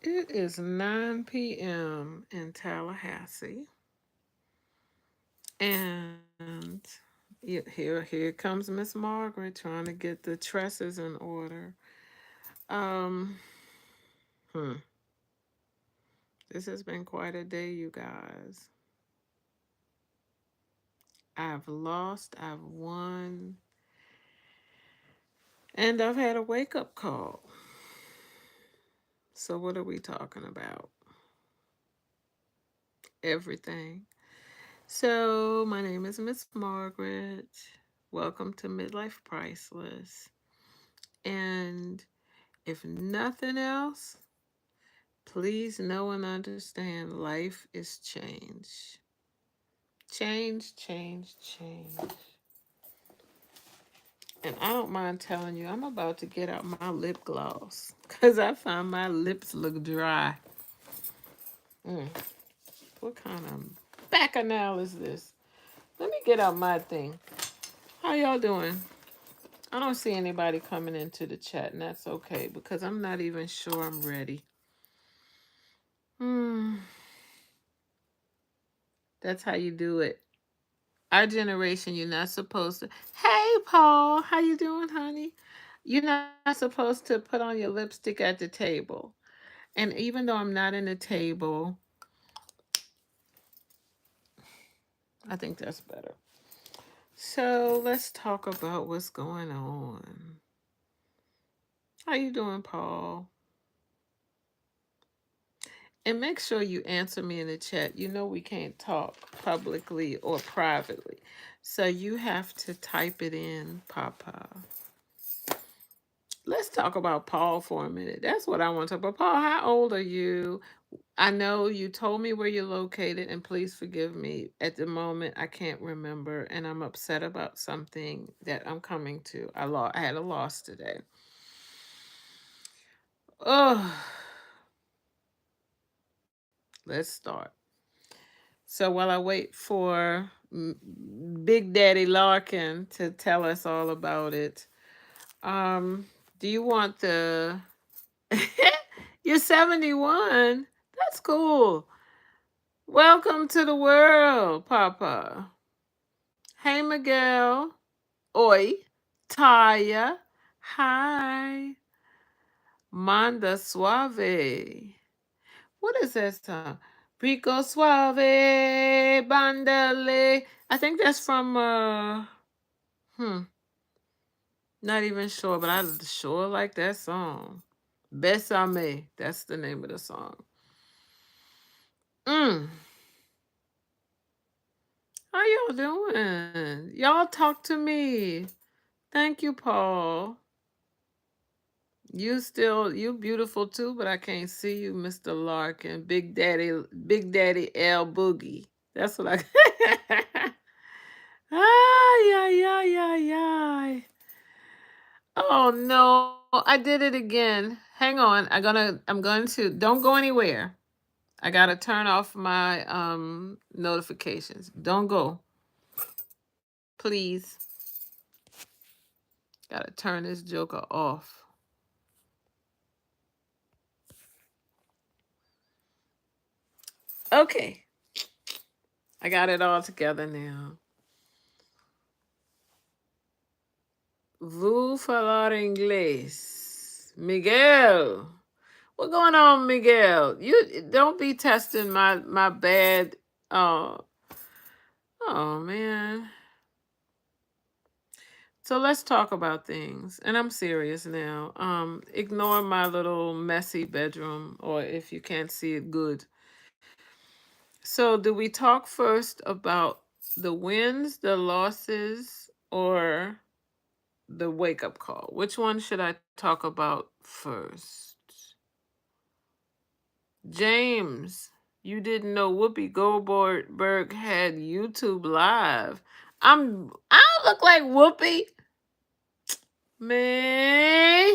It is 9 p.m. in Tallahassee. And here comes Miss Margaret trying to get the tresses in order. Um, hmm. This has been quite a day, you guys. I've lost, I've won, and I've had a wake up call. So, what are we talking about? Everything. So, my name is Miss Margaret. Welcome to Midlife Priceless. And if nothing else, please know and understand life is change. Change, change, change. And I don't mind telling you, I'm about to get out my lip gloss because I find my lips look dry. Mm, what kind of bacchanal is this? Let me get out my thing. How y'all doing? I don't see anybody coming into the chat, and that's okay because I'm not even sure I'm ready. Hmm. That's how you do it. Our generation, you're not supposed to. Hey, Paul, how you doing, honey? You're not supposed to put on your lipstick at the table. And even though I'm not in the table, I think that's better. So let's talk about what's going on. How you doing, Paul? And make sure you answer me in the chat. You know we can't talk publicly or privately. So you have to type it in, Papa. Let's talk about Paul for a minute. That's what I want to talk about. Paul, how old are you? I know you told me where you're located, and please forgive me. At the moment, I can't remember, and I'm upset about something that I'm coming to. I had a loss today. Oh, let's start. So while I wait for Big Daddy Larkin to tell us all about it, um, do you want the? You're 71. That's cool. Welcome to the world, Papa. Hey, Miguel. Oi. Taya. Hi. Manda Suave. What is that song? Rico Suave. Bandale. I think that's from, not even sure, but I sure like that song. Besame. That's the name of the song. Mm. How y'all doing? Y'all talk to me. Thank you, Paul. You beautiful too, but I can't see you, Mr. Larkin. Big Daddy L Boogie. That's what I Ay, ay, ay, ay, ay. Oh no, I did it again. Hang on. I'm going to don't go anywhere. I gotta turn off my notifications. Don't go. Please. Gotta turn this joker off. Okay. I got it all together now. Vous falar inglês. Miguel. What's going on, Miguel? You don't be testing my bad. Oh, oh man. So let's talk about things. And I'm serious now. Ignore my little messy bedroom, or if you can't see it good. So do we talk first about the wins, the losses, or the wake up call? Which one should I talk about first? James, you didn't know Whoopi Goldberg had YouTube Live. I don't look like Whoopi. Man.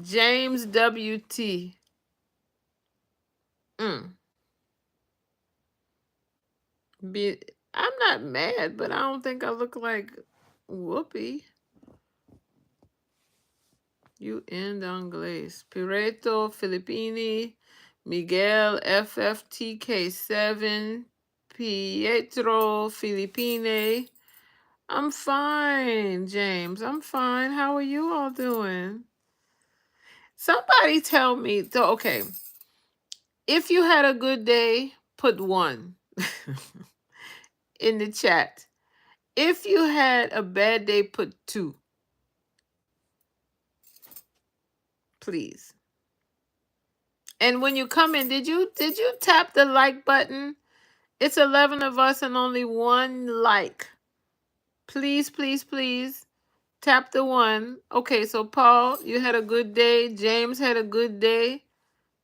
James WT. Mm. I'm not mad, but I don't think I look like Whoopi. You in Anglais. Pireto Filippini. Miguel FFTK7. Pietro Filippine. I'm fine, James. I'm fine. How are you all doing? Somebody tell me, okay, if you had a good day, put one in the chat. If you had a bad day, put two, please. And when you come in, did you tap the like button? It's 11 of us and only one like. Please, please, please tap the one. Okay, so Paul, you had a good day. James had a good day.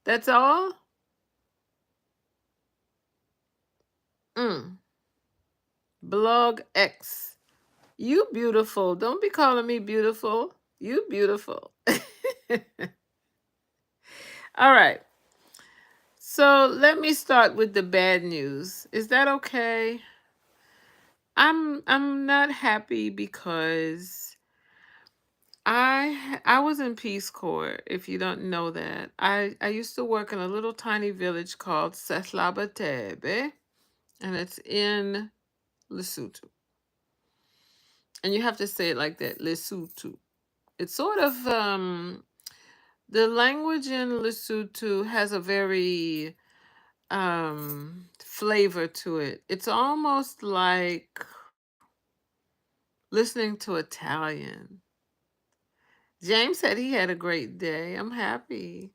That's all? Blog X. You beautiful. Don't be calling me beautiful. You beautiful. All right. So let me start with the bad news. Is that okay? I'm not happy because I was in Peace Corps, if you don't know that. I used to work in a little tiny village called Seslabatebe, and it's in Lesotho. And you have to say it like that, Lesotho. It's sort of the language in Lesotho has a very flavor to it. It's almost like listening to Italian. James said he had a great day. I'm happy.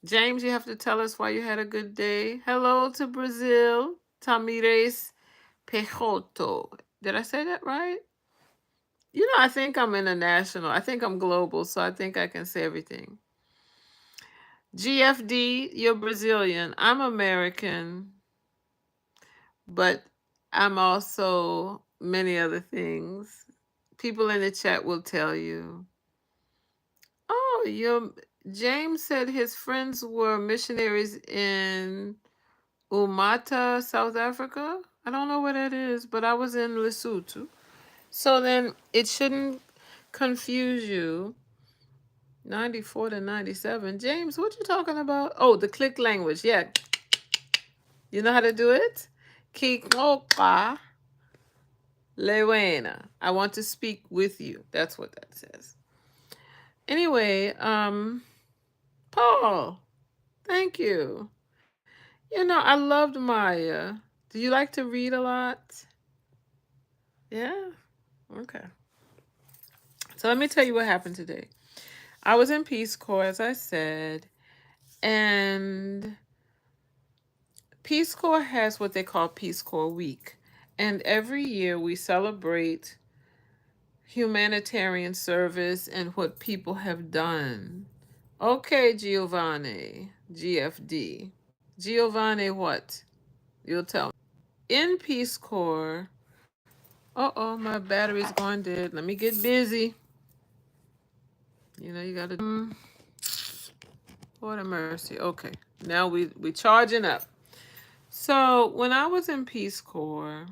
James, you have to tell us why you had a good day. Hello to Brazil. Tamires Pejoto. Did I say that right? You know, I think I'm international. I think I'm global, so I think I can say everything. GFD, you're Brazilian. I'm American, but I'm also many other things. People in the chat will tell you. Oh, James said his friends were missionaries in Umata, South Africa. I don't know where that is, but I was in Lesotho. So then it shouldn't confuse you. 94 to 97. James, what you talking about? Oh, the click language. Yeah. You know how to do it? Kikopa lewena. I want to speak with you. That's what that says. Anyway, Paul, thank you. You know, I loved Maya. Do you like to read a lot? Yeah? Okay. So let me tell you what happened today. I was in Peace Corps, as I said, and Peace Corps has what they call Peace Corps Week. And every year we celebrate humanitarian service and what people have done. Okay, Giovanni, GFD. Giovanni, what? You'll tell me. In Peace Corps, uh-oh, my battery's going dead. Let me get busy. You know, you gotta Lord of mercy. Okay. Now we charging up. So when I was in Peace Corps,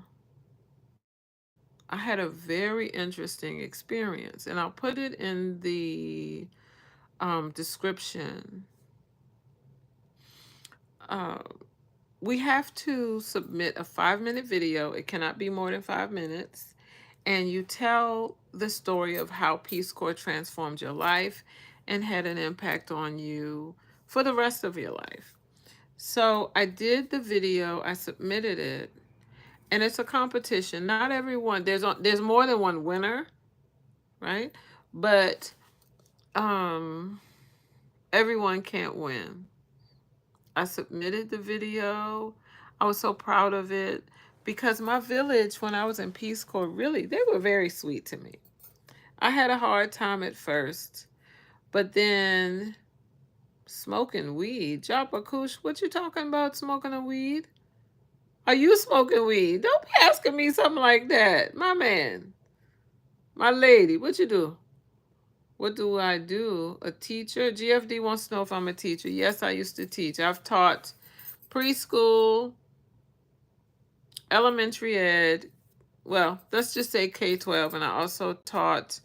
I had a very interesting experience, and I'll put it in the description. Uh, we have to submit a 5-minute video. It cannot be more than 5 minutes. And you tell the story of how Peace Corps transformed your life and had an impact on you for the rest of your life. So I did the video, I submitted it, and it's a competition. Not everyone, there's more than one winner, right? But everyone can't win. I submitted the video. I was so proud of it because my village, when I was in Peace Corps, really, they were very sweet to me. I had a hard time at first, but then smoking weed. Joppa Kush, what you talking about smoking a weed? Are you smoking weed? Don't be asking me something like that. My man, my lady, what you do? What do I do? A teacher? GFD wants to know if I'm a teacher. Yes, I used to teach. I've taught preschool, elementary ed, well, let's just say K-12, and I also taught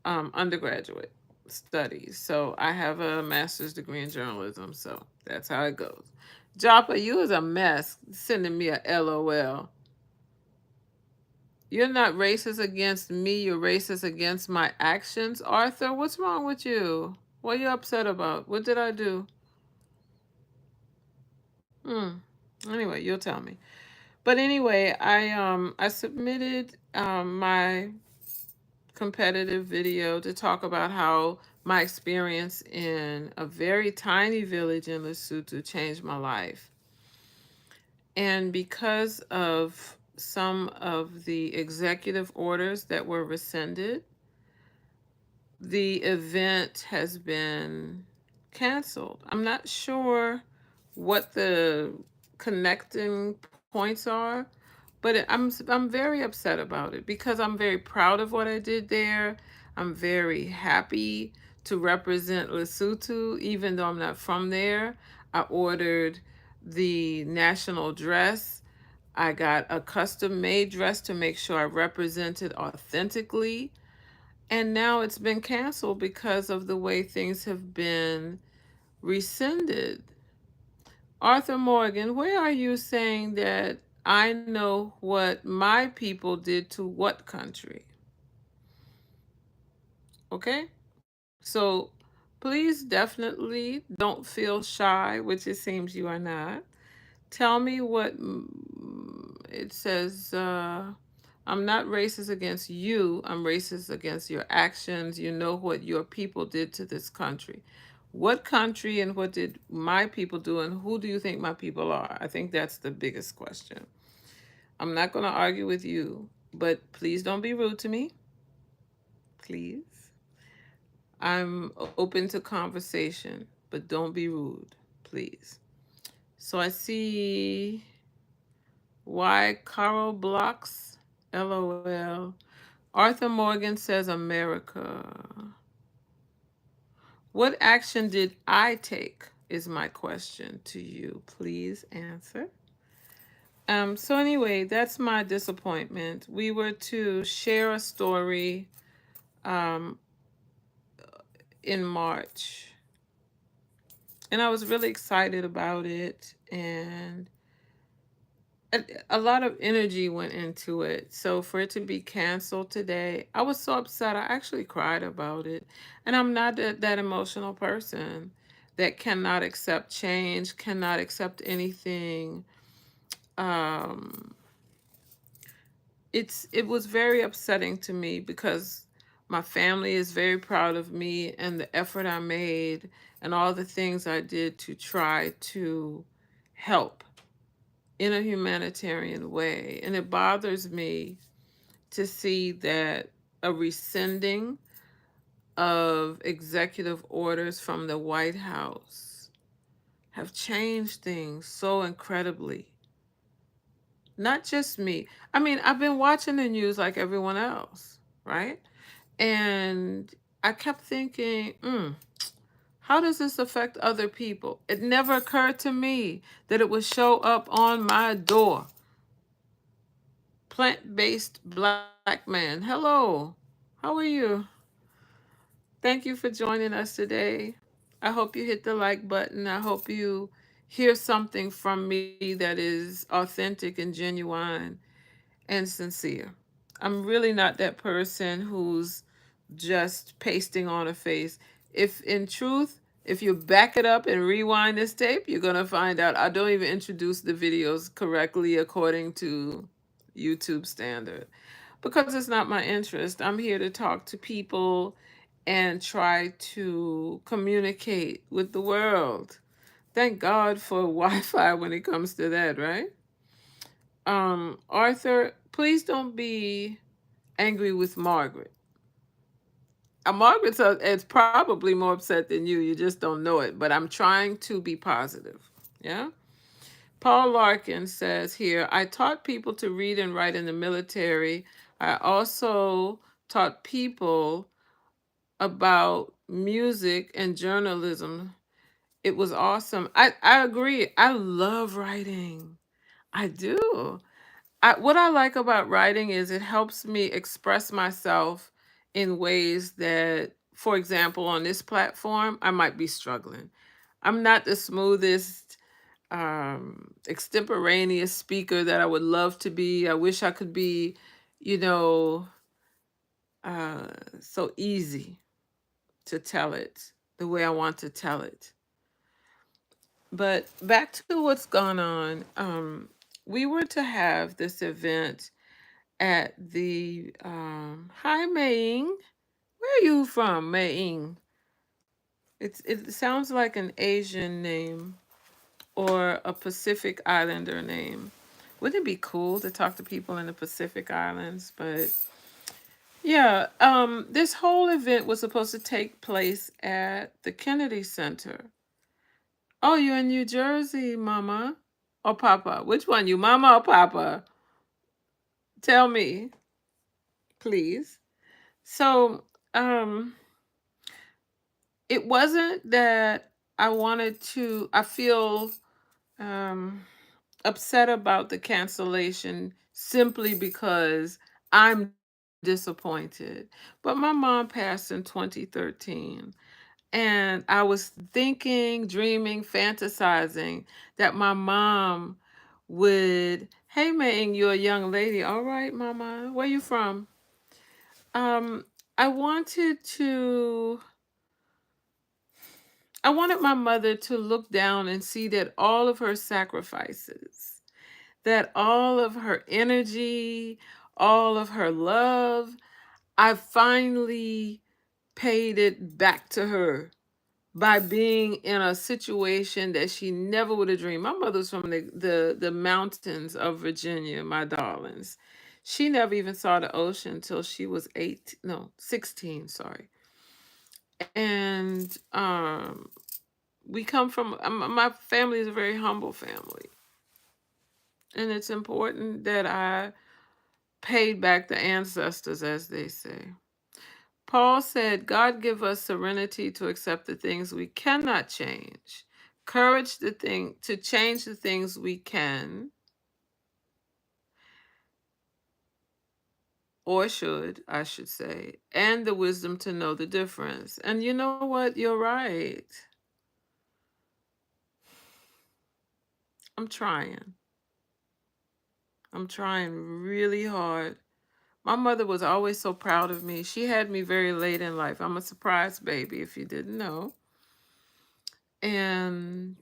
undergraduate. studies. So I have a master's degree in journalism. So that's how it goes. Joppa, you is a mess sending me a LOL. You're not racist against me, you're racist against my actions. Arthur, what's wrong with you? What are you upset about? What did I do? Hmm. Anyway, you'll tell me. But anyway, I submitted my competitive video to talk about how my experience in a very tiny village in Lesotho changed my life. And because of some of the executive orders that were rescinded, the event has been canceled. I'm not sure what the connecting points are, but I'm very upset about it because I'm very proud of what I did there. I'm very happy to represent Lesotho, even though I'm not from there. I ordered the national dress. I got a custom made dress to make sure I represented authentically. And now it's been canceled because of the way things have been rescinded. Arthur Morgan, where are you saying that I know what my people did to what country? Okay? So please definitely don't feel shy, which it seems you are not. Tell me what it says. I'm not racist against you. I'm racist against your actions. You know what your people did to this country. What country and what did my people do, and who do you think my people are? I think that's the biggest question. I'm not going to argue with you, but please don't be rude to me. Please. I'm open to conversation, but don't be rude, please. So I see why Carl blocks. LOL. Arthur Morgan says America. What action did I take? Is my question to you. Please answer. So anyway, that's my disappointment. We were to share a story um, in March, and I was really excited about it, and a lot of energy went into it. So for it to be canceled today, I was so upset. I actually cried about it. And I'm not that emotional person that cannot accept change, cannot accept anything. Um, it was very upsetting to me because my family is very proud of me and the effort I made and all the things I did to try to help in a humanitarian way. And it bothers me to see that a rescinding of executive orders from the White House have changed things so incredibly. Not just me. I mean, I've been watching the news like everyone else, right? And I kept thinking, how does this affect other people? It never occurred to me that it would show up on my door. Plant-based black man. Hello. How are you? Thank you for joining us today. I hope you hit the like button. I hope you hear something from me that is authentic and genuine and sincere. I'm really not that person who's just pasting on a face. If in truth, if you back it up and rewind this tape, you're going to find out I don't even introduce the videos correctly according to YouTube standard because it's not my interest. I'm here to talk to people and try to communicate with the world. Thank God for Wi-Fi when it comes to that, right? Arthur, please don't be angry with Margaret. Margaret's is probably more upset than you. You just don't know it. But I'm trying to be positive. Yeah. Paul Larkin says here, I taught people to read and write in the military. I also taught people about music and journalism. It was awesome. I agree. I love writing. I do. What I like about writing is it helps me express myself in ways that for example, on this platform, I might be struggling. I'm not the smoothest extemporaneous speaker that I would love to be. I wish I could be, you know, uh, so easy to tell it the way I want to tell it. But back to what's gone on. We were to have this event at the hi Maying. Where are you from, Maying? It sounds like an Asian name or a Pacific Islander name. Wouldn't it be cool to talk to people in the Pacific Islands? But yeah, this whole event was supposed to take place at the Kennedy Center. Oh, you're in New Jersey, Mama or Papa? Which one, you, Mama or Papa? Tell me, please. So, um, it wasn't that I wanted to. I feel um upset about the cancellation simply because I'm disappointed. But my mom passed in 2013, and I was thinking, dreaming, fantasizing that my mom would, hey man, you're a young lady. All right, mama, where you from? Um, I wanted to I wanted my mother to look down and see that all of her sacrifices, that all of her energy, all of her love, I finally paid it back to her by being in a situation that she never would have dreamed. My mother's from the mountains of Virginia, my darlings. She never even saw the ocean till she was 8, no, 16, sorry. And we come from my family is a very humble family. And it's important that I paid back the ancestors, as they say. Paul said, God give us serenity to accept the things we cannot change, courage to change the things we can or should, I should say, and the wisdom to know the difference. And you know what? You're right. I'm trying. I'm trying really hard. My mother was always so proud of me. She had me very late in life. I'm a surprise baby, if you didn't know. And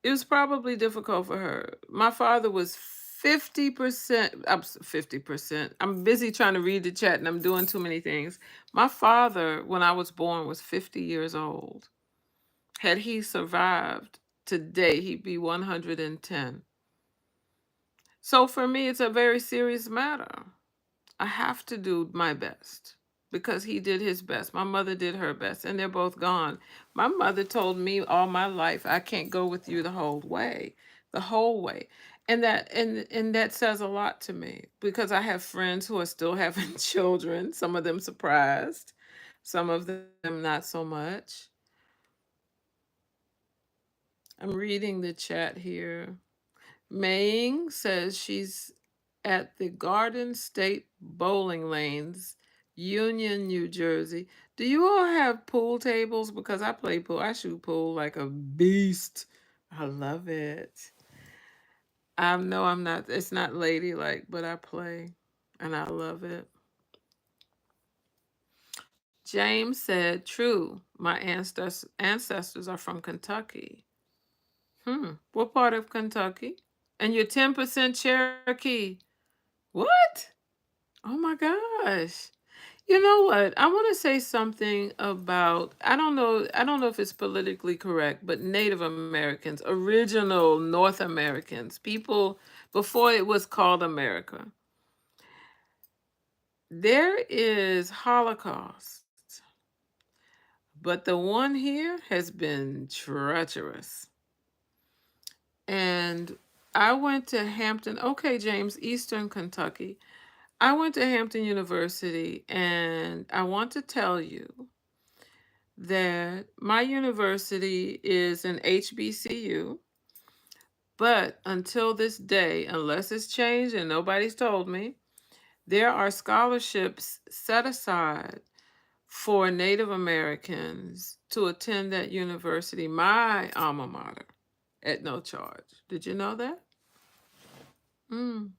it was probably difficult for her. My father was 50%, 50%. I'm busy trying to read the chat and I'm doing too many things. My father, when I was born, was 50 years old. Had he survived today, he'd be 110. So for me, it's a very serious matter. I have to do my best because he did his best. My mother did her best, and they're both gone. My mother told me all my life, I can't go with you the whole way. And that says a lot to me because I have friends who are still having children, some of them surprised, some of them not so much. I'm reading the chat here. Maying says she's at the Garden State Bowling Lanes, Union, New Jersey. Do you all have pool tables? Because I play pool. I shoot pool like a beast. I love it. I know I'm not, it's not ladylike, but I play and I love it. James said, true, my ancestors are from Kentucky. What part of Kentucky? And you're 10% Cherokee. What? Oh my gosh. You know what? I want to say something about I don't know if it's politically correct, but Native Americans, original North Americans, people before it was called America. There is Holocaust, but the one here has been treacherous. And I went to Hampton, okay, James, Eastern Kentucky. I went to Hampton University, and I want to tell you that my university is an HBCU, but until this day, unless it's changed and nobody's told me, there are scholarships set aside for Native Americans to attend that university, my alma mater, at no charge. Did you know that? Mm.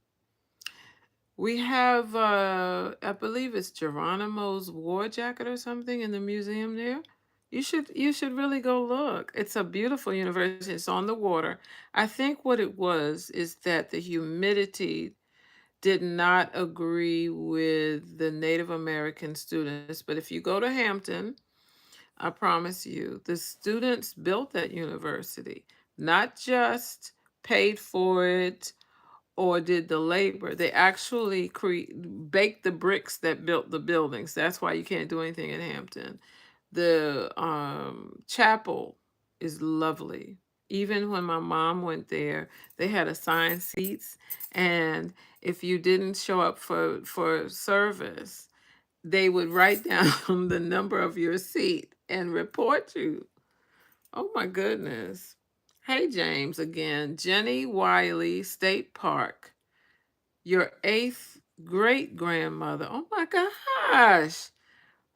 We have, I believe it's Geronimo's war jacket or something in the museum there. You should really go look. It's a beautiful university. It's on the water. I think what it was is that the humidity did not agree with the Native American students. But if you go to Hampton, I promise you, the students built that university, not just paid for it or did the labor. They actually baked the bricks that built the buildings. That's why you can't do anything in Hampton. The chapel is lovely. Even when my mom went there, they had assigned seats, and if you didn't show up for service, they would write down the number of your seat and report you. Oh my goodness. Hey James again. Jenny Wiley State Park, your eighth great grandmother. Oh my gosh.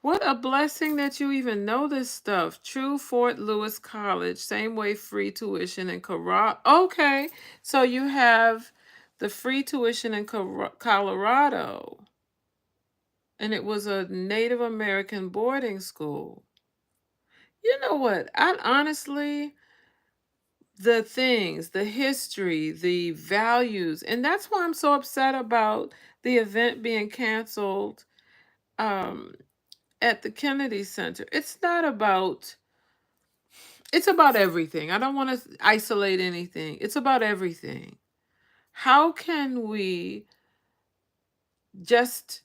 What a blessing that you even know this stuff. True Fort Lewis College, same way free tuition in Colorado. Okay, so you have the free tuition in Colorado, and it was a Native American boarding school. You know what? I honestly, the things, the history, the values, and that's why I'm so upset about the event being canceled um, at the Kennedy Center. It's about everything. I don't want to isolate anything. It's about everything. How can we just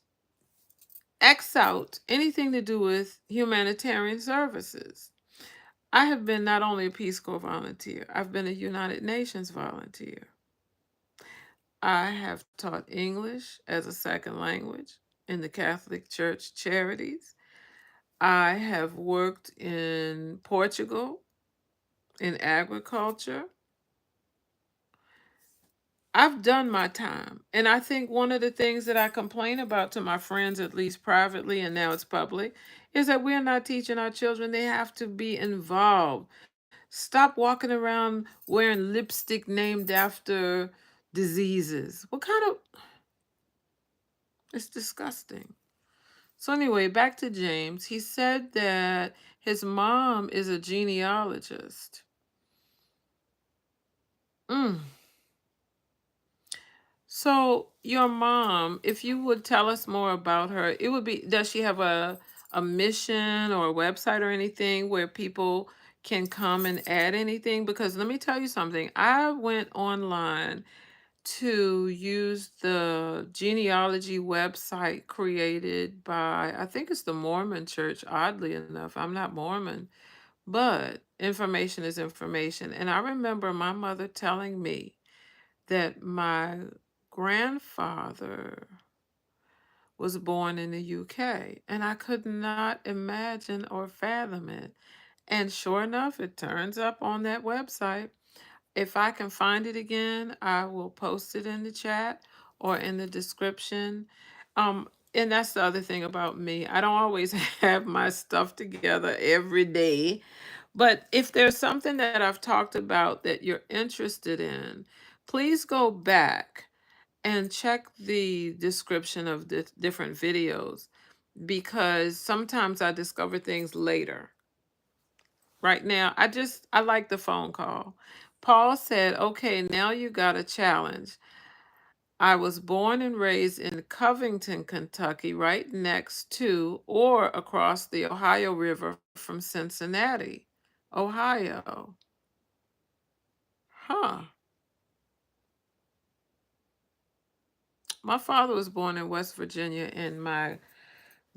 X out anything to do with humanitarian services? I have been not only a Peace Corps volunteer, I've been a United Nations volunteer. I have taught English as a second language in the Catholic Church charities. I have worked in Portugal in agriculture. I've done my time. And I think one of the things that I complain about to my friends, at least privately, and now it's public, is that we're not teaching our children they have to be involved. Stop walking around wearing lipstick named after diseases. What kind of. It's disgusting. So, anyway, back to James. He said that his mom is a genealogist. Mm. So your mom, if you would tell us more about her, it would be, does she have a mission or a website or anything where people can come and add anything? Because let me tell you something. I went online to use the genealogy website created by, I think it's the Mormon Church, oddly enough. I'm not Mormon, but information is information. And I remember my mother telling me that my grandfather was born in the UK, and I could not imagine or fathom it. And sure enough, it turns up on that website. If I can find it again, I will post it in the chat or in the description. And that's the other thing about me. I don't always have my stuff together every day. But if there's something that I've talked about that you're interested in, please go back and check the description of the different videos because sometimes I discover things later. Right now, I like the phone call. Paul said, "Okay, now you got a challenge. I was born and raised in Covington, Kentucky, right next to or across the Ohio River from Cincinnati, Ohio." Huh. My father was born in West Virginia, and my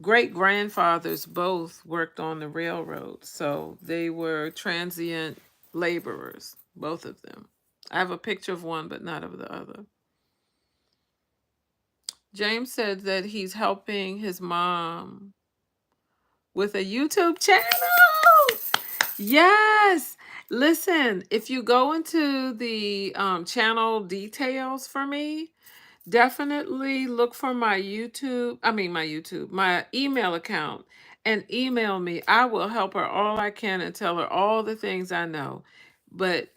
great grandfathers both worked on the railroad. So they were transient laborers, both of them. I have a picture of one, but not of the other. James said that he's helping his mom with a YouTube channel. Yes. Listen, if you go into the channel details for me, Definitely look for my email account and email me. I will help her all I can and tell her all the things I know. But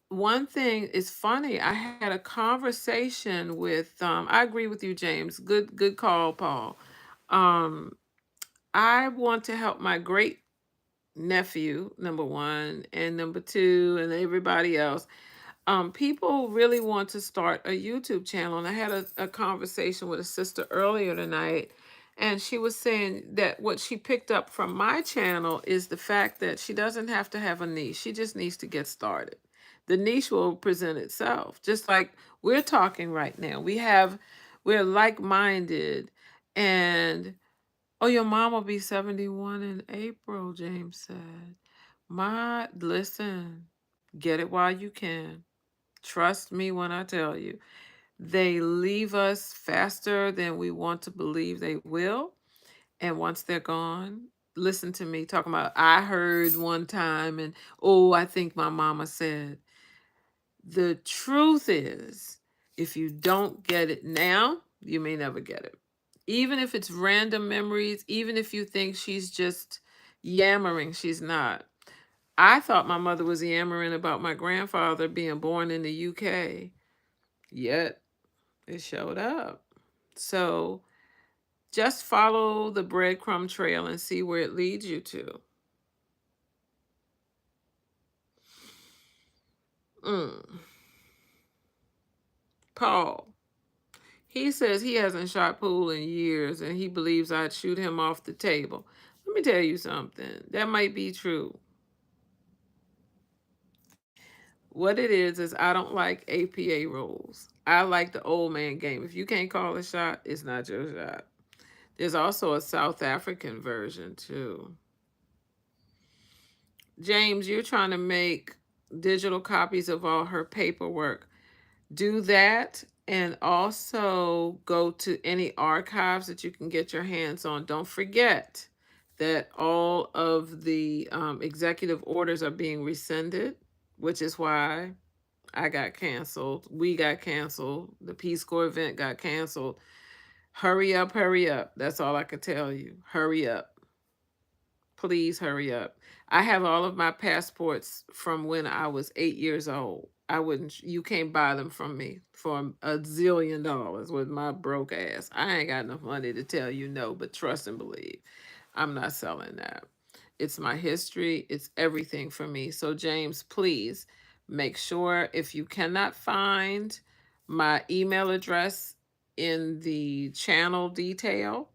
one thing is funny, I had a conversation with I agree with you, James. Good call, Paul. Um I want to help my great nephew, number one, and number two, and everybody else. People really want to start a YouTube channel. And I had a conversation with a sister earlier tonight, and she was saying that what she picked up from my channel is the fact that she doesn't have to have a niche. She just needs to get started. The niche will present itself, just like we're talking right now. We're like-minded, and oh, your mom will be 71 in April, James said. Listen, get it while you can. Trust me when I tell you, they leave us faster than we want to believe they will. And once they're gone, listen to me talking about, I heard one time, and oh, I think my mama said. The truth is, if you don't get it now, you may never get it. Even if it's random memories, even if you think she's just yammering, she's not. I thought my mother was yammering about my grandfather being born in the UK, yet it showed up. So just follow the breadcrumb trail and see where it leads you to. Mm. Paul. He says he hasn't shot pool in years and he believes I'd shoot him off the table. Let me tell you something. That might be true. What it is I don't like APA rules. I like the old man game. If you can't call a shot, it's not your shot. There's also a South African version too. James, you're trying to make digital copies of all her paperwork. Do that, and also go to any archives that you can get your hands on. Don't forget that all of the executive orders are being rescinded, which is why I got canceled. We got canceled. The Peace Corps event got canceled. Hurry up, hurry up. That's all I could tell you. Hurry up. Please hurry up. I have all of my passports from when I was 8 years old. You can't buy them from me for $1 zillion with my broke ass. I ain't got enough money to tell you no, but trust and believe. I'm not selling that. It's my history, it's everything for me. So, James, please make sure if you cannot find my email address in the channel detail,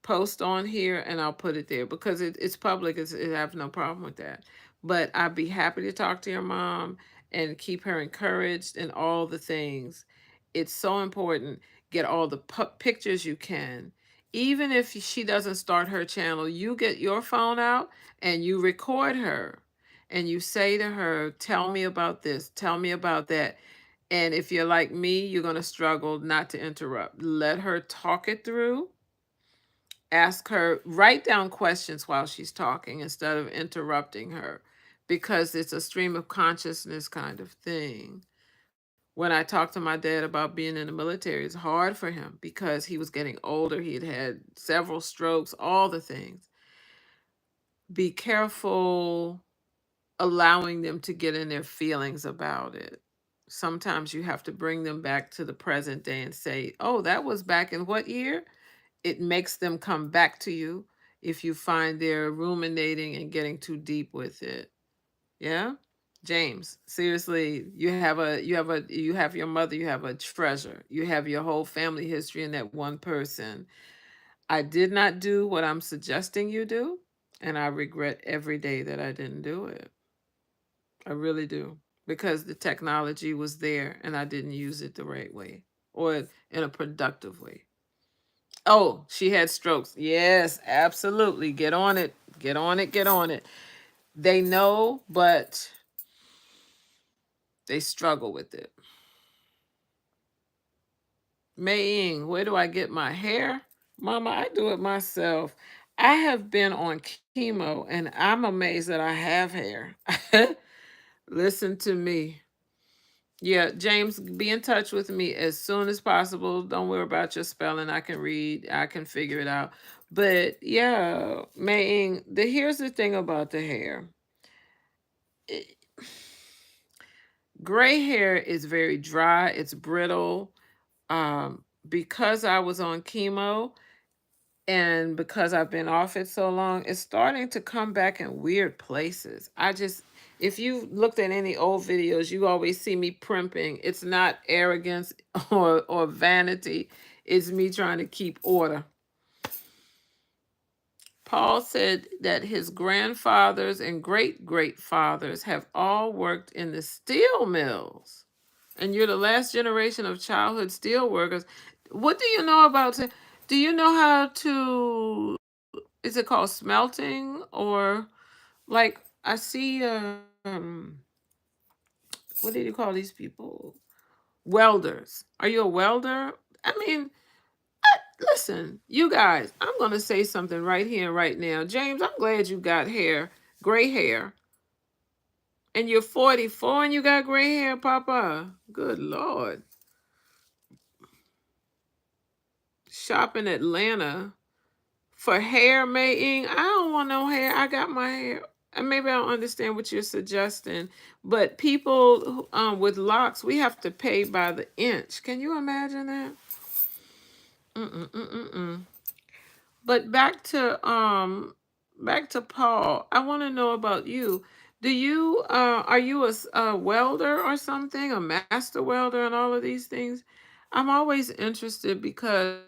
post on here and I'll put it there because it's public. I have no problem with that. But I'd be happy to talk to your mom and keep her encouraged and all the things. It's so important. Get all the pictures you can. Even if she doesn't start her channel, you get your phone out and you record her and you say to her, tell me about this, tell me about that. And if you're like me, you're going to struggle not to interrupt. Let her talk it through. Ask her, write down questions while she's talking instead of interrupting her, because it's a stream of consciousness kind of thing. When I talked to my dad about being in the military, it's hard for him because he was getting older. He had had several strokes, all the things. Be careful allowing them to get in their feelings about it. Sometimes you have to bring them back to the present day and say, oh, that was back in what year? It makes them come back to you if you find they're ruminating and getting too deep with it. Yeah? James, seriously, you have your mother, you have a treasure. You have your whole family history in that one person. I did not do what I'm suggesting you do, and I regret every day that I didn't do it. I really do. Because the technology was there and I didn't use it the right way or in a productive way. Oh, she had strokes. Yes, absolutely. Get on it. Get on it. Get on it. They know, but they struggle with it. Maying, where do I get my hair? Mama, I do it myself. I have been on chemo and I'm amazed that I have hair. Listen to me. Yeah, James, be in touch with me as soon as possible. Don't worry about your spelling. I can read. I can figure it out. But yeah, Maying, here's the thing about the hair. It- Gray hair is very dry. It's brittle. Because I was on chemo, and because I've been off it so long, it's starting to come back in weird places. If you looked at any old videos, you always see me primping. It's not arrogance or vanity. It's me trying to keep order. Paul said that his grandfathers and great great-fathers have all worked in the steel mills. And you're the last generation of childhood steel workers. What do you know about it? Do you know how to, is it called smelting, or like I see what do you call these people? Welders. Are you a welder? I mean, listen, you guys, I'm going to say something right here and right now. James, I'm glad you got hair, gray hair. And you're 44 and you got gray hair, Papa. Good Lord. Shop in Atlanta for hair mating. I don't want no hair. I got my hair. And maybe I don't understand what you're suggesting, but people with locks, we have to pay by the inch. Can you imagine that? Mm-mm-mm-mm-mm. But back to Paul. I want to know about you. Do you are you a welder or something, a master welder and all of these things? I'm always interested because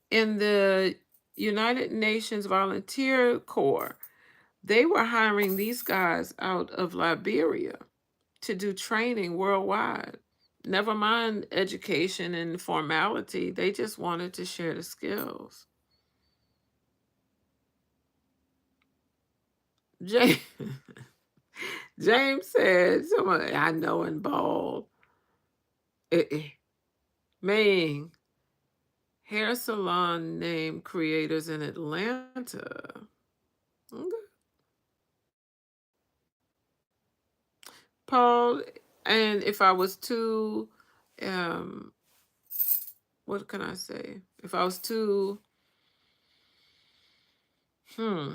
in the United Nations Volunteer Corps, they were hiring these guys out of Liberia to do training worldwide. Never mind education and formality, they just wanted to share the skills. James, James said, someone I know in bald. Man, hair salon name creators in Atlanta. Okay. Paul, and if I was too, um, what can I say? If I was too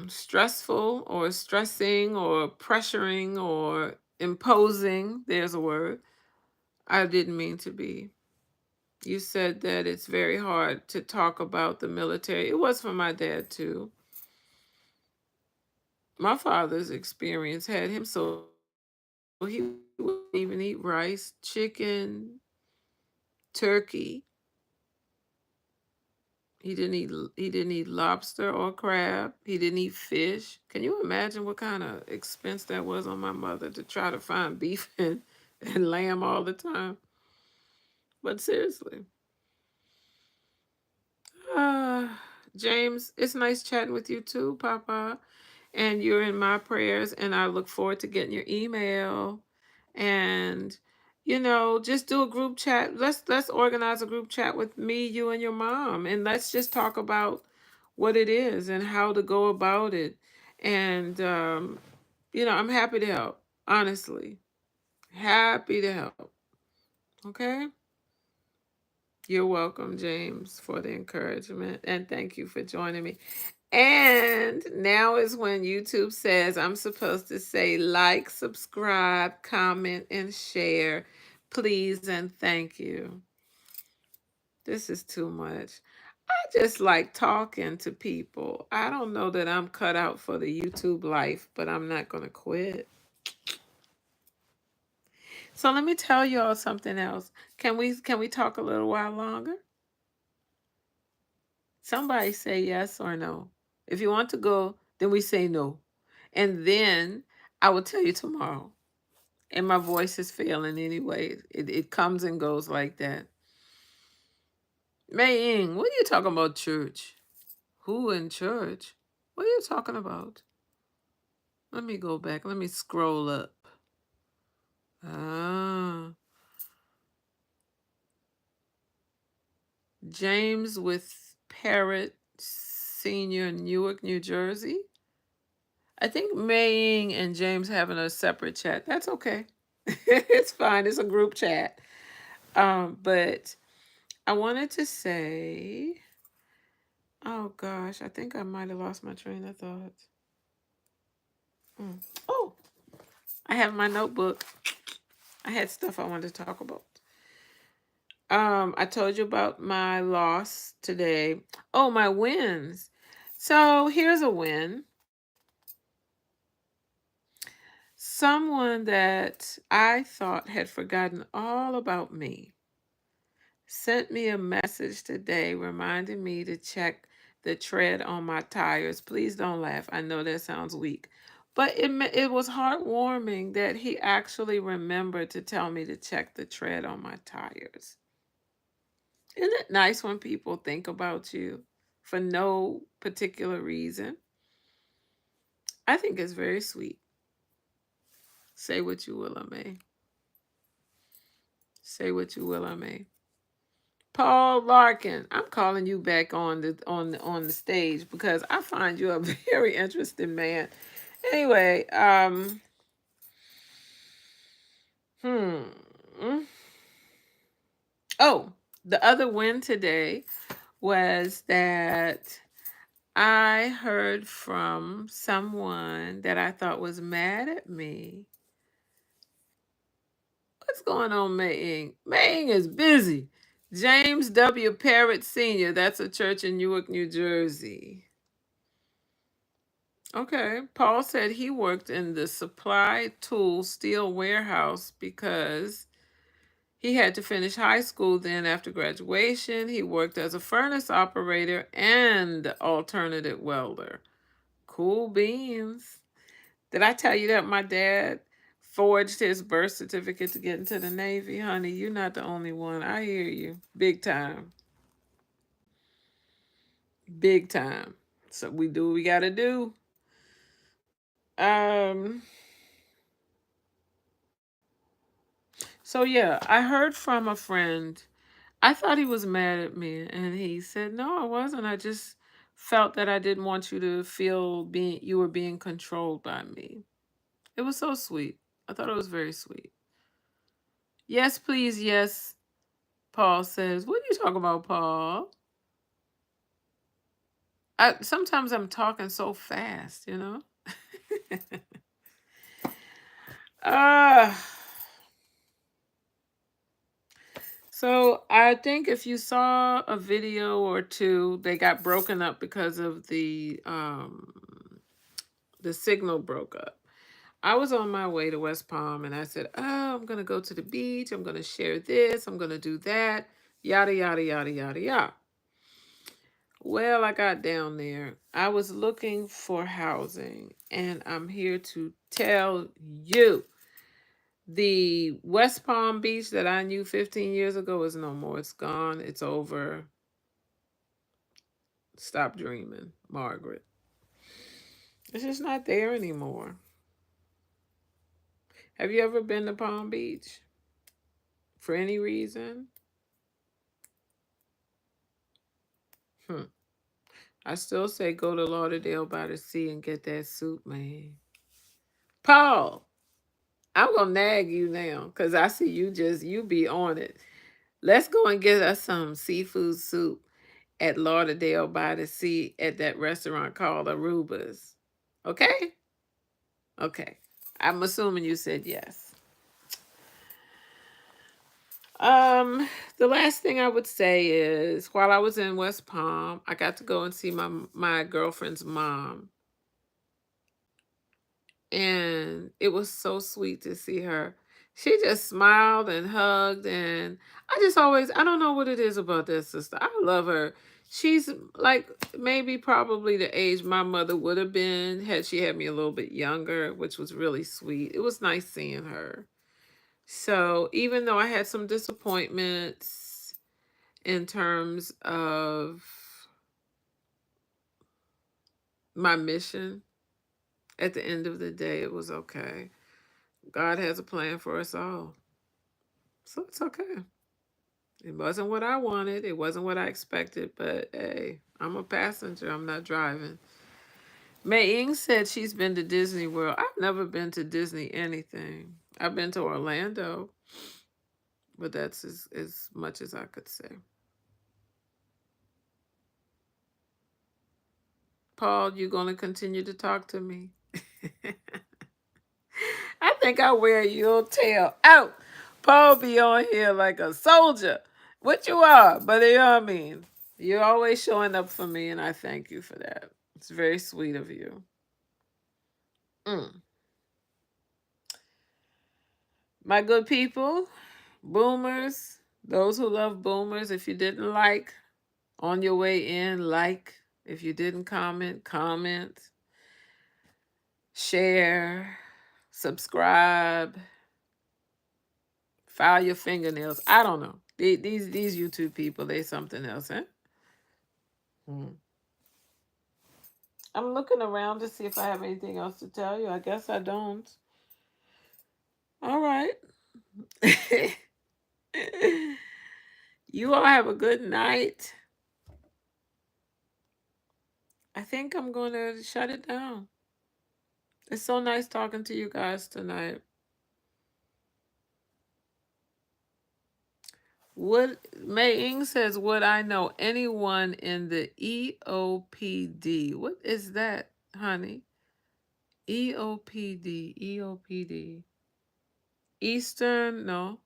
stressful or stressing or pressuring or imposing, there's a word, I didn't mean to be. You said that it's very hard to talk about the military. It was for my dad too. My father's experience had him so he wouldn't even eat rice, chicken, turkey. He didn't eat lobster or crab. He didn't eat fish. Can you imagine what kind of expense that was on my mother to try to find beef and lamb all the time? But seriously. Uh, James, it's nice chatting with you too, Papa. And you're in my prayers, and I look forward to getting your email. And just do a group chat. Let's organize a group chat with me, you, and your mom, and let's just talk about what it is and how to go about it. And I'm happy to help. Honestly, happy to help. Okay. You're welcome, James, for the encouragement, and thank you for joining me. And now is when YouTube says I'm supposed to say like, subscribe, comment, and share. Please and thank you. This is too much. I just like talking to people. I don't know that I'm cut out for the YouTube life, but I'm not going to quit. So let me tell you all something else. Can we talk a little while longer? Somebody say yes or no. If you want to go, then we say no. And then I will tell you tomorrow. And my voice is failing anyway. It comes and goes like that. Mei Ying, what are you talking about church? Who in church? What are you talking about? Let me go back. Let me scroll up. Ah, James with Parrot Senior, Newark, New Jersey. I think Mei Ying and James having a separate chat. That's okay. It's fine. It's a group chat. But I wanted to say, oh gosh, I think I might have lost my train of thought. Mm. Oh, I have my notebook. I had stuff I wanted to talk about. I told you about my loss today. Oh, my wins. So here's a win. Someone that I thought had forgotten all about me sent me a message today reminding me to check the tread on my tires. Please don't laugh. I know that sounds weak. But it was heartwarming that he actually remembered to tell me to check the tread on my tires. Isn't it nice when people think about you for no particular reason? I think it's very sweet. Say what you will, I may. Say what you will, I may. Paul Larkin, I'm calling you back on the stage because I find you a very interesting man. Anyway, hmm. Oh, the other win today was that I heard from someone that I thought was mad at me. What's going on, Maying? Maying is busy. James W. Parrott Sr., that's a church in Newark, New Jersey. Okay. Paul said he worked in the supply tool steel warehouse because he had to finish high school then after graduation. He worked as a furnace operator and alternative welder. Cool beans. Did I tell you that my dad forged his birth certificate to get into the Navy? Honey, you're not the only one. I hear you. Big time. Big time. So we do what we got to do. Um so yeah, I heard from a friend. I thought he was mad at me and he said, "No, I wasn't. I just felt that I didn't want you to feel being you were being controlled by me." It was so sweet. I thought it was very sweet. Yes, please, yes. Paul says, "What are you talking about, Paul?" Sometimes I'm talking so fast, you know? uh, so I think if you saw a video or two, they got broken up because of the signal broke up. I was on my way to West Palm and I said, "Oh, I'm going to go to the beach. I'm going to share this. I'm going to do that. Yada, yada, yada, yada, yada." Well, I got down there. I was looking for housing, and I'm here to tell you the West Palm Beach that I knew 15 years ago is no more. It's gone. It's over. Stop dreaming, Margaret. It's just not there anymore. Have you ever been to Palm Beach for any reason? Hmm. I still say go to Lauderdale by the Sea and get that soup, man. Paul, I'm gonna nag you now because I see you be on it. Let's go and get us some seafood soup at Lauderdale by the Sea at that restaurant called Aruba's. Okay? Okay. I'm assuming you said yes. Um, the last thing I would say is while I was in West Palm, I got to go and see my girlfriend's mom. And it was so sweet to see her. She just smiled and hugged, and I don't know what it is about that sister. I love her. She's like maybe probably the age my mother would have been had she had me a little bit younger, which was really sweet. It was nice seeing her. So even though I had some disappointments in terms of my mission, at the end of the day, it was okay. God has a plan for us all. So it's okay. It wasn't what I wanted. It wasn't what I expected, but hey, I'm a passenger. I'm not driving. Mei Ying said she's been to Disney World. I've never been to Disney anything. I've been to Orlando, but that's as much as I could say. Paul, you gonna continue to talk to me? I think I wear your tail out. Paul be on here like a soldier. What you are, but you know what I mean. You're always showing up for me, and I thank you for that. It's very sweet of you. Mm. My good people, boomers, those who love boomers, if you didn't like, on your way in, like. If you didn't comment, comment, share, subscribe, file your fingernails. I don't know. These YouTube people, they something else, eh? Hmm. I'm looking around to see if I have anything else to tell you. I guess I don't. All right. You all have a good night. I think I'm going to shut it down. It's so nice talking to you guys tonight. Would Mei Ying says, would I know anyone in the EOPD? What is that, honey? EOPD, EOPD. Eastern, no.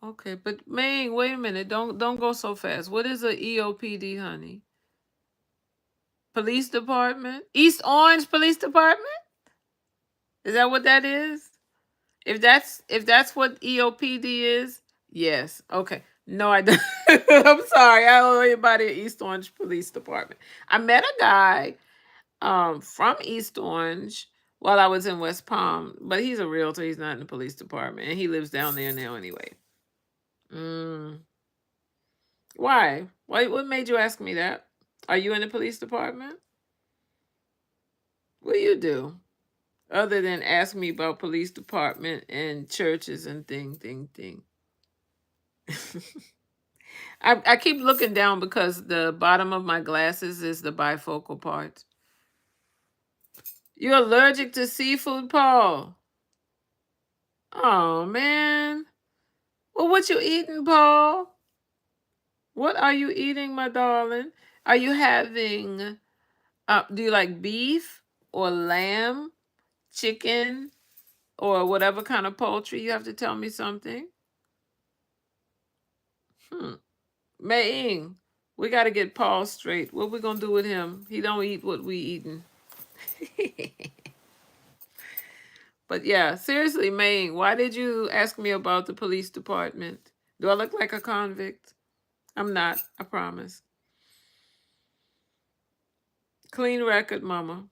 Okay, but Mei Ying, wait a minute. Don't go so fast. What is a EOPD, honey? Police Department? East Orange Police Department? Is that what that is? If that's what EOPD is, yes. Okay. No, I don't. I'm sorry. I don't know anybody at East Orange Police Department. I met a guy from East Orange while I was in West Palm, but he's a realtor. He's not in the police department, and he lives down there now anyway. Mm. Why? What made you ask me that? Are you in the police department? What do you do? Other than ask me about police department and churches and thing. I keep looking down because the bottom of my glasses is the bifocal part. You're allergic to seafood, Paul? Oh, man. Well, what you eating, Paul? What are you eating, my darling? Are you having, do you like beef or lamb, chicken, or whatever kind of poultry? You have to tell me something. Mei Ying, we got to get Paul straight. What we going to do with him? He don't eat what we eating. But yeah, seriously, Mei Ying, why did you ask me about the police department? Do I look like a convict? I'm not, I promise. Clean record, mama.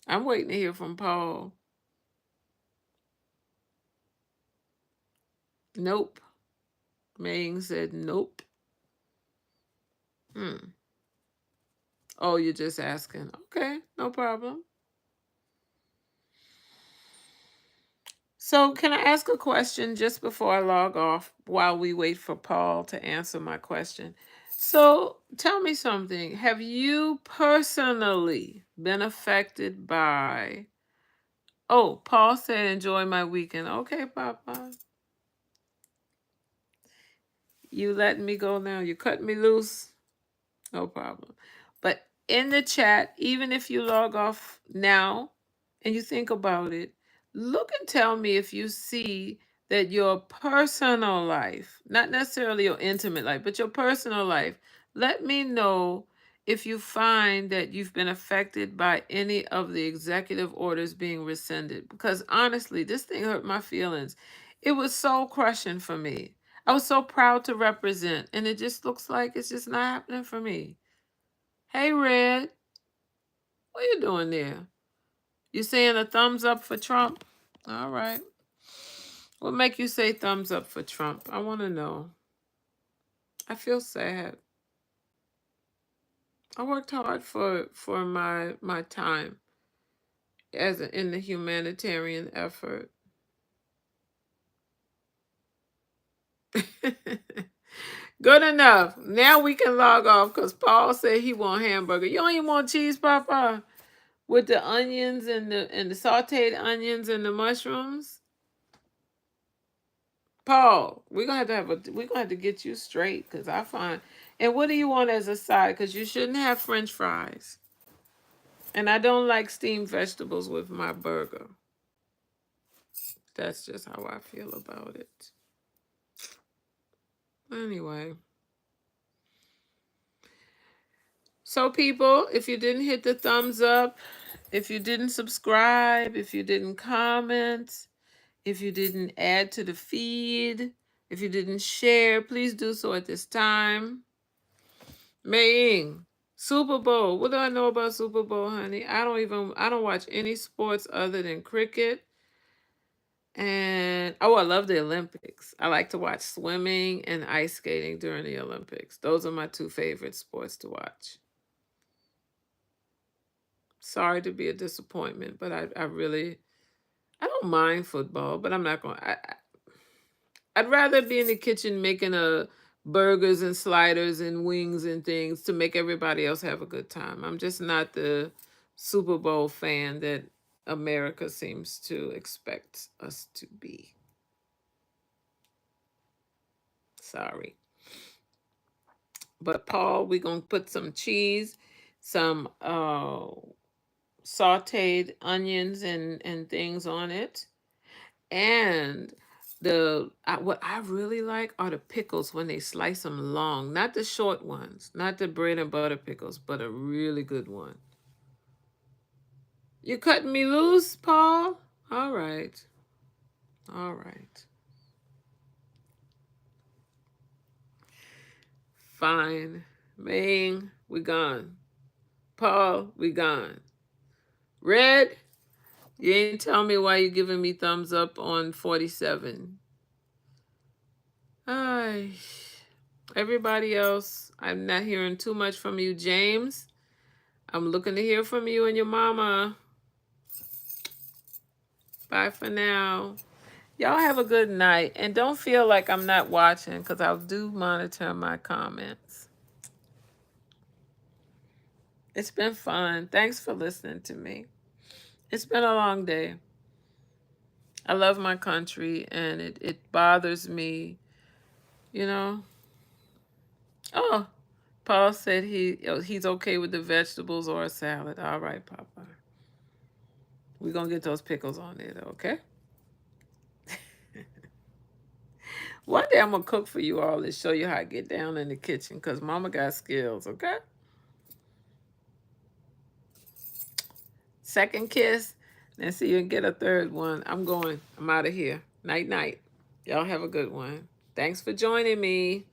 I'm waiting to hear from Paul. Nope. Mei Ying said nope. Oh, you're just asking. Okay, no problem. So, can I ask a question just before I log off while we wait for Paul to answer my question? So, tell me something. Have you personally been affected by? Oh, Paul said, enjoy my weekend. Okay, Papa. You letting me go now? You cut me loose? No problem. But in the chat, even if you log off now and you think about it, look and tell me if you see that your personal life, not necessarily your intimate life, but your personal life, let me know if you find that you've been affected by any of the executive orders being rescinded. Because honestly, this thing hurt my feelings. It was so crushing for me. I was so proud to represent, and it just looks like it's just not happening for me. Hey, Red, what you doing there? You saying a thumbs up for Trump? All right. What make you say thumbs up for Trump? I want to know. I feel sad. I worked hard for my time in the humanitarian effort. Good enough. Now we can log off because Paul said he want hamburger. You don't even want cheese, Papa? with the onions and the sauteed onions and the mushrooms. Paul, we're gonna have to get you straight because I find. And what do you want as a side? Because you shouldn't have French fries. And I don't like steamed vegetables with my burger. That's just how I feel about it. Anyway. So, people, if you didn't hit the thumbs up, if you didn't subscribe, if you didn't comment, if you didn't add to the feed, if you didn't share, please do so at this time. Maying, Super Bowl. What do I know about Super Bowl, honey? I don't watch any sports other than cricket. And I love the Olympics. I like to watch swimming and ice skating during the Olympics. Those are my two favorite sports to watch. Sorry to be a disappointment, but I don't mind football, but I'm not going. I'd rather be in the kitchen making burgers and sliders and wings and things to make everybody else have a good time. I'm just not the Super Bowl fan that America seems to expect us to be. Sorry. But Paul, we're going to put some cheese, some sauteed onions and things on it. And what I really like are the pickles when they slice them long, not the short ones, not the bread and butter pickles, but a really good one. You cutting me loose, Paul? All right. All right. Fine. Ming, we gone. Paul, we gone. Red, you ain't tell me why you giving me thumbs up on 47. Ay. Everybody else, I'm not hearing too much from you, James. I'm looking to hear from you and your mama. Bye for now. Y'all have a good night. And don't feel like I'm not watching because I do monitor my comments. It's been fun. Thanks for listening to me. It's been a long day. I love my country and it bothers me, you know. Oh, Paul said he's okay with the vegetables or a salad. All right, Papa. We're going to get those pickles on there, though, okay? One day I'm going to cook for you all and show you how I get down in the kitchen because Mama got skills, okay? Second kiss. Then see you and get a third one. I'm going. I'm out of here. Night, night. Y'all have a good one. Thanks for joining me.